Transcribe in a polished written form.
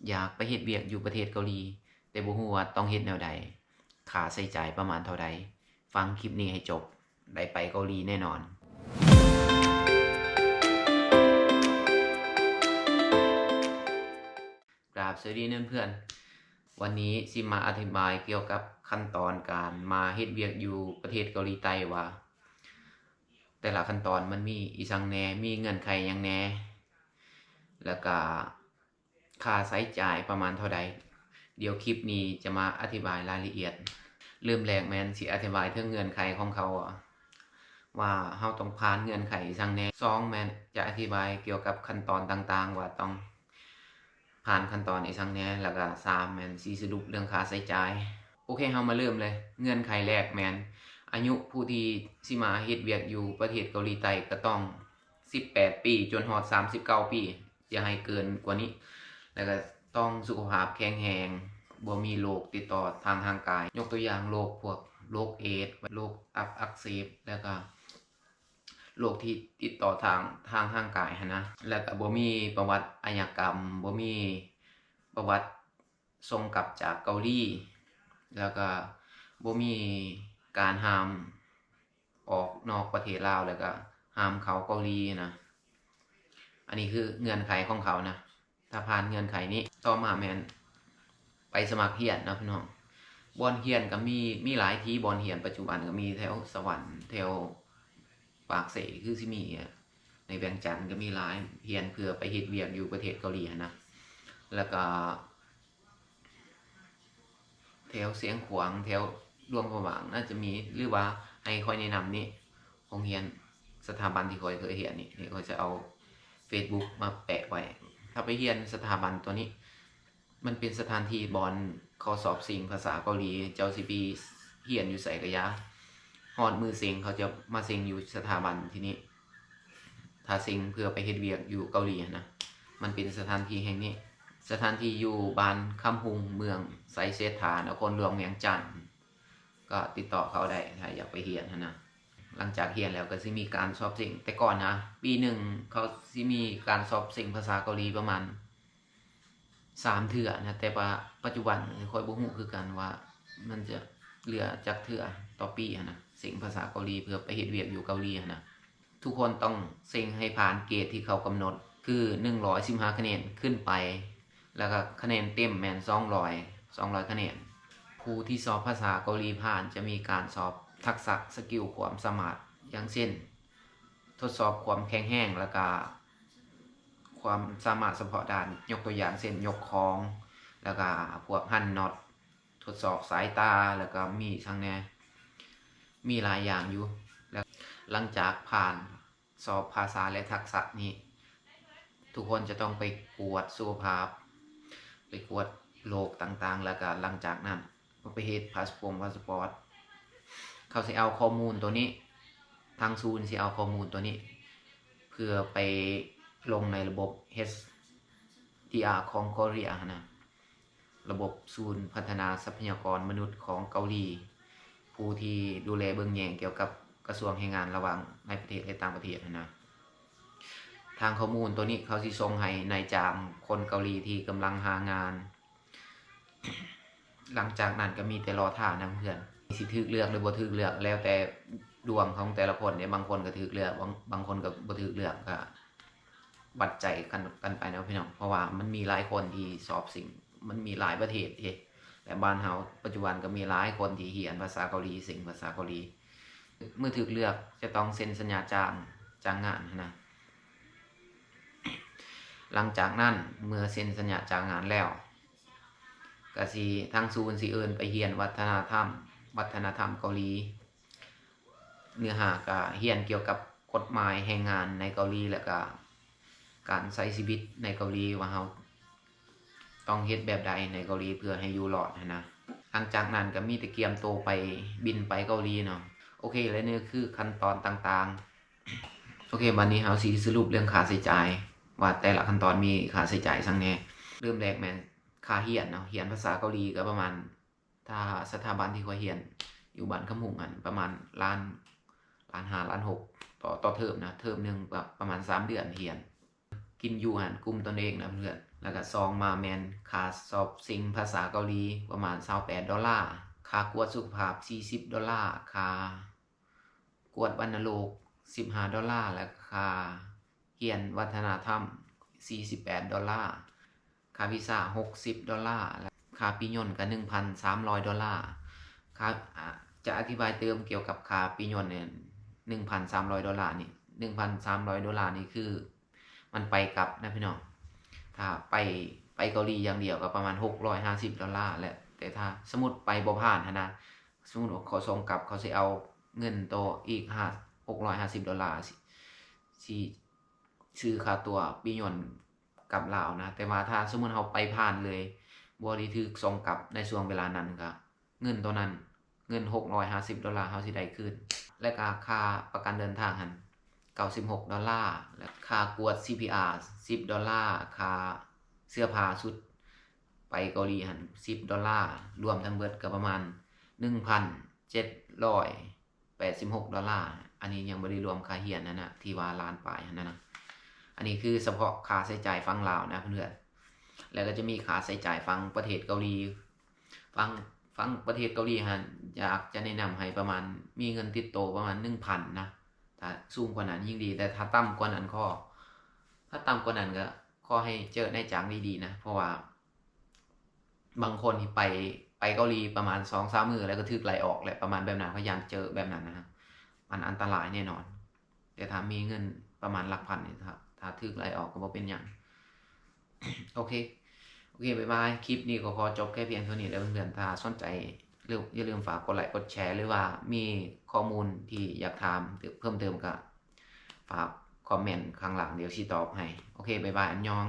อยากไปเฮ็ดเวียกอยู่ประเทศเกาหลีแต่บ่ฮู้ว่าต้องเฮ็ดแนวใดค่าใช้จ่ายประมาณเท่าใดฟังคลิปนี้ให้จบได้ไปเกาหลีแน่นอนกราบสวัสดีเพื่อนๆวันนี้สิมาอธิบายเกี่ยวกับขั้นตอนการมาเฮ็ดเวียกอยู่ประเทศเกาหลีใต้ว่าแต่ละขั้นตอนมันมีอีสังแหน่มีเงื่อนไขหยังแหน่แล้วก็ค่าใช้จ่ายประมาณเท่าใดเดี๋ยวคลิปนี้จะมาอธิบายรายละเอียดเริ่มแรกแม่นสิอธิบายถึงเงื่อนไขของเขาว่าเฮาต้องผ่านเงื่อนไขจั่งแหน่2แม่นจะอธิบายเกี่ยวกับขั้นตอนต่างๆว่าต้องผ่านขั้นตอนอีจั่งแหน่แล้วก็3แม่นสิสรุปเรื่องค่าใช้จ่ายโอเคเฮามาเริ่มเลยเงื่อนไขแรกแม่นอายุผู้ที่สิมาเฮ็ดเวียกอยู่ประเทศเกาหลีใต้ก็ต้อง18ปีจนฮอด39ปีอย่าให้เกินกว่านี้แล้วก็ต้องสุขภาพแข็งแรงบ่มีโรคติดต่อทางร่างกายยกตัวอย่างโรคพวกโรคเอดส์โรคตับอักเสบแล้วก็โรคที่ติดต่อทางร่างกายนะแล้วก็บ่มีประวัติอาชญากรรมบ่มีประวัติส่งกลับจากเกาหลีแล้วก็บ่มีการห้ามออกนอกประเทศลาวแล้วก็ห้ามเข้าเกาหลีนะอันนี้คือเงื่อนไขของเขานะถ้าผ่านเงื่อนไขนี้ต่อมาแม่นไปสมัครเรียนนะพี่น้องบ่อนเรียนก็มีหลายที่บ่อนเรียนปัจจุบันก็มีแถวสวรรค์แถวปากเสคือสิมีในเวียงจันทน์ก็มีหลายเรียนเพื่อไปเฮ็ดเวียกอยู่ประเทศเกาหลีนะแล้วก็แถวเสียงขวางแถวหลวงพระบางน่าจะมีหรือว่าให้ค่อยแนะนำนี่โรงเรียนสถาบันที่ค่อยเคยเรียนนี่ค่อยจะเอา Facebook มาแปะไว้ถ้าไปเรียนสถาบันตัวนี้มันเป็นสถานที่บอนเขาสอบสิ่งภาษาเกาหลีเจ้าสิไปเรียนอยู่ไสก็ยาฮอดมือเซ็งเขาจะมาเซ็งอยู่สถาบันที่นี้ถ้าเซ็งเพื่อไปเฮ็ดเวียกอยู่เกาหลีนะมันเป็นสถานที่แห่งนี้สถานที่อยู่บ้านคำหุงเมืองไสเสถานครหลวงเวียงจันทน์ก็ติดต่อเขาได้ถ้าอยากไปเรียนนะหลังจากเรียนแล้วก็สิมีการสอบสิ่งแต่ก่อนนะปีหนึ่งเขาสิมีการสอบสิ่งภาษาเกาหลีประมาณ3เทื่อนะแต่ว่าปัจจุบันค่อยบ่ฮู้คือกันว่ามันจะเหลือจักเทื่อต่อปีนะสิ่งภาษาเกาหลีเพื่อไปเฮ็ดเวียกอยู่เกาหลีนะทุกคนต้องเซ็งให้ผ่านเกรดที่เขากำหนดคือ115คะแนนขึ้นไปแล้วก็คะแนนเต็มแม่น200คะแนนผู้ที่สอบภาษาเกาหลีผ่านจะมีการสอบทักษะสกิลความสามารถอย่างเช่นทดสอบความแข็งแรงแล้วก็ความสามารถเฉพาะด้านยกตัวอย่างเช่นยกของแล้วก็พวกหั่นน็อตทดสอบสายตาแล้วก็มีทั้งแน่มีหลายอย่างอยู่แล้วหลังจากผ่านสอบภาษาและทักษะนี้ทุกคนจะต้องไปกวดสุขภาพไปกวดโรคต่างๆแล้วก็หลังจากนั้นไปเฮ็ดพาสปอร์ตเขาสิเอาข้อมูลตัวนี้ทางศูนย์สิเอาข้อมูลตัวนี้เพื่อไปลงในระบบ HDR ของเกาหลีนะระบบศูนย์พัฒนาทรัพยากรมนุษย์ของเกาหลีผู้ที่ดูแลเบิ่งแยงเกี่ยวกับกระทรวงแรงงานระหว่างในประเทศและต่างประเทศนะทางข้อมูลตัวนี้เขาสิส่งให้นายจ้างคนเกาหลีที่กำลังหางานหลังจากนั้นก็มีแต่รอท่านะเพื่อนสิถูกเลือกหรือบ่ถูกเลือกแล้วแต่ดวงของแต่ละคนเนี่ยบางคนก็ถูกเลือกบางคนก็บ่ถูกเลือกก็วัดใจกันไปนะพี่น้องเพราะว่ามันมีหลายคนที่สอบสิ่งมันมีหลายประเทศแต่บ้านเฮาปัจจุบันก็มีหลายคนที่เรียนภาษาเกาหลีสิ่งภาษาเกาหลีเมื่อถูกเลือกจะต้องเซ็นสัญญาจ้างงานนะหลังจากนั้นเมื่อเซ็นสัญญาจ้างงานแล้วก็สิทางศูนย์สิเอิ้นไปเรียนวัฒนธรรมเกาหลีเนื้อหาก็เรียนเกี่ยวกับกฎหมายแรงงานในเกาหลีแล้วก็การใช้ชีวิตในเกาหลีว่าเฮาต้องเฮ็ดแบบใดในเกาหลีเพื่อให้อยู่รอดนะหลังจากนั้นก็มีแต่เตรียมตัวไปบินไปเกาหลีเนาะโอเคแล้วนี่คือขั้นตอนต่างๆโอเคบัดนี้เฮาสิสรุปเรื่องค่าใช้จ่ายว่าแต่ละขั้นตอนมีค่าใช้จ่ายซังแน่เริ่มแรกแม่นค่าเรียนเนาะเรียนภาษาเกาหลีก็ประมาณถ้าสถาบันที่ข้อยเรียนอยู่บ้านคำหุงประมาณล้าน5ล้าน6ต่อเทอมนะเทอมนึงประมาณ3เดือนเรียนกินอยู่กลุ่มตนเองนะเพื่อน แล้วก็2มาแมนค่าสอบซิงภาษาเกาหลีประมาณ$28ค่ากวดสุขภาพ$40ค่ากวดวัณโรค$15และค่าเรียนวัฒนธรรม$48ค่าวีซ่า$60และค่าปียนต์ก็$1,300ค่าจะอธิบายเติมเกี่ยวกับค่าปียนต์เนี่ย$1,300นี่$1,300นี่คือมันไปกลับนะพี่น้องถ้าไปเกาหลีอย่างเดียวก็ประมาณ$650แหละแต่ถ้าสมมุติไปบ่ผ่านนะสมมุติว่าเขาส่งกลับเขาสิเอาเงินโตอีก$650สิซื้อค่าตัวปียนต์กับลาวนะแต่ว่าถ้าสมมุติเราไปผ่านเลยบ่ได้ถูกส่งกลับในช่วงเวลานั้นก็เงินตัวนั้นเงิน$650เฮาสิได้คืนและก็ค่าประกันเดินทางหั่น$96และค่ากวด CPR $10ค่าเสื้อผ้าชุดไปเกาหลีหั่น$10รวมทั้งเบิดก็ประมาณ$1,786อันนี้ยังบ่ได้รวมค่าเรียนนะที่ว่าล้านปลายนั่นนะอันนี้คือเฉพาะค่าใช้จ่ายฝั่งลาวนะเพื่อนๆแล้วก็จะมีค่าใช้จ่ายฝั่งประเทศเกาหลีฝั่งประเทศเกาหลีฮะอยากจะแนะนำให้ประมาณมีเงินติดโตประมาณ 1,000 นะถ้าสูงกว่านั้นยิ่งดีแต่ถ้าต่ำกว่านั้นก็ขอให้เจอนายจ้างดีๆนะเพราะว่าบางคนที่ไปเกาหลีประมาณ 2-3 มื้อแล้วก็ถูกไล่ออกแหละประมาณแบบนั้นพยายามเจอแบบนั้นนะมันอันตรายแน่นอนแต่ถ้ามีเงินประมาณหลักพันนี่ครับถ้าถูกไล่ออกก็บ่เป็นหยังโอเคบ๊ายบายคลิปนี้ก็ขอจบแค่เพียงเท่านี้แล้วเพื่อนๆถ้าสนใจอย่าลืมฝากกดไลค์กดแชร์หรือว่ามีข้อมูลที่อยากถามเพิ่มเติมก็ฝากคอมเมนต์ข้างหลังเดี๋ยวสิตอบให้โอเคบ๊ายบายอันยอง